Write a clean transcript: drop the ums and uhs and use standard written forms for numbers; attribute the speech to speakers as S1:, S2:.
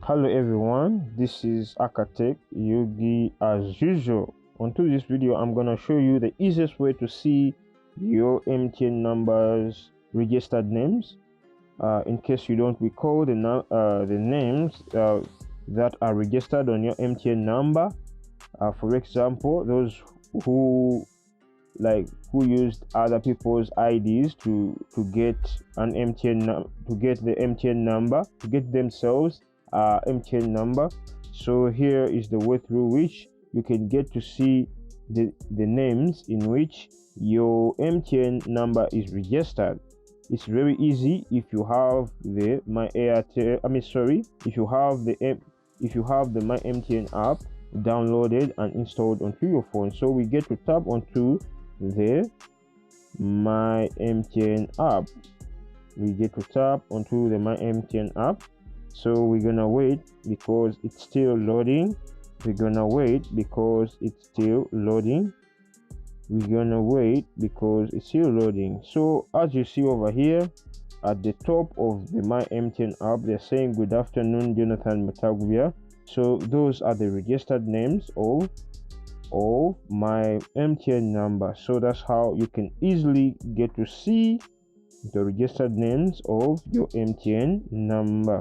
S1: Hello everyone, this is Accar TcchUg as usual. Onto this video, I'm gonna show you the easiest way to see your MTN numbers registered names. In case you don't recall the names that are registered on your MTN number. For example, those who used other people's IDs to get an MTN to get the MTN number, to get themselves MTN number. So here is the way through which you can get to see the names in which your MTN number is registered. It's very easy if you have the My Airtel. If you have the My MTN app downloaded and installed onto your phone. So we get to tap onto the My MTN app. We get to tap onto the My MTN app. So we're gonna wait because it's still loading. We're gonna wait because it's still loading. We're gonna wait because it's still loading. So as you see over here at the top of the My MTN app, they're saying good afternoon, Jonathan Matagubia. So those are the registered names of my MTN number. So that's how you can easily get to see the registered names of your MTN number.